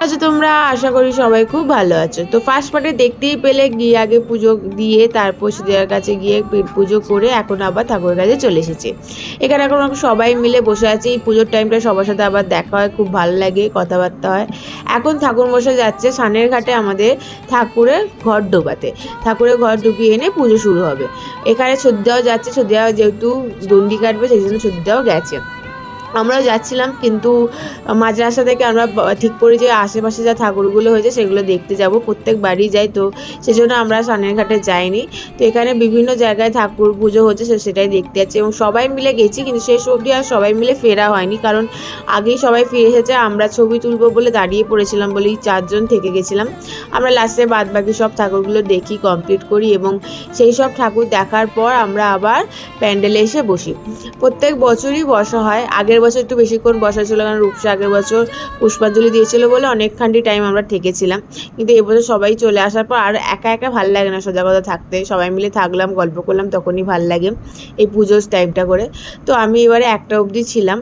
আচ্ছা, তোমরা আশা করি সবাই খুব ভালো আছো। তো ফার্স্ট পার্টে দেখতেই পেলে গিয়ে আগে পুজো দিয়ে তারপর সিদ্ধিদার কাছে গিয়ে পুজো করে এখন আবার ঠাকুরের কাছে চলে এসেছে। এখানে এখন সবাই মিলে বসে আছে। এই পুজোর টাইমটা সবার সাথে আবার দেখা হয়, খুব ভালো লাগে, কথাবার্তা হয়। এখন ঠাকুর মশাই যাচ্ছে সানের ঘাটে আমাদের ঠাকুরের ঘর ডোবাতে। ঠাকুরের ঘর ডুবিয়ে এনে পুজো শুরু হবে। এখানে সদ্যাও যাচ্ছে, সদ্যা যেহেতু দণ্ডি কাটবে সেই জন্য সদ্যাও গেছে। আমরাও যাচ্ছিলাম, কিন্তু মাঝ রাস্তা থেকে আমরা ঠিক করি যে আশেপাশে যা ঠাকুরগুলো হয়েছে সেগুলো দেখতে যাব। প্রত্যেক বাড়ি যাই, তো সেজন্য আমরা সানের ঘাটে যাইনি। তো এখানে বিভিন্ন জায়গায় ঠাকুর পুজো হচ্ছে, সেটাই দেখতে যাচ্ছি এবং সবাই মিলে গেছি, কিন্তু শেষ অবধি আর সবাই মিলে ফেরা হয়নি, কারণ আগেই সবাই ফিরে এসেছে। আমরা ছবি তুলবো বলে দাঁড়িয়ে পড়েছিলাম বলেই 4 জন থেকে গেছিলাম। আমরা লাস্টে বাদ বাকি সব ঠাকুরগুলো দেখি, কমপ্লিট করি এবং সেই সব ঠাকুর দেখার পর আমরা আবার প্যান্ডেলে এসে বসি। প্রত্যেক বছরই বসা হয়। আগের বছর একটু বেশিক্ষণ বসা ছিল, কারণ রূপসা আগের বছর পুষ্পাঞ্জলি দিয়েছিল বলে অনেকখানি টাইম আমরা থেকেছিলাম। কিন্তু এবছর সবাই চলে আসার পর আর একা একা ভাল লাগে না সোজা কথা থাকতে। সবাই মিলে থাকলাম, গল্প করলাম, তখনই ভাল লাগে এই পুজোর টাইমটা করে। তো আমি এবারে 1টা অবধি ছিলাম।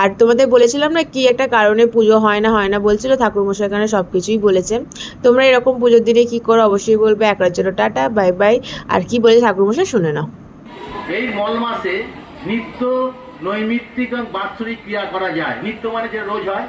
আর তোমাদের বলেছিলাম না কি একটা কারণে পুজো হয় না বলছিল, ঠাকুরমশাই এখানে সব কিছুই বলেছে। তোমরা এরকম পুজোর দিনে কী করো অবশ্যই বলবে। একটার জন্য টাটা, বাই বাই। আর কি বলেছে ঠাকুরমশাই শুনে নাও। এই মল মাসে নিত্য নৈমিত্তিক এবং বাৎসরিক ক্রিয়া করা যায়। নিত্য মানে যে রোজ হয়।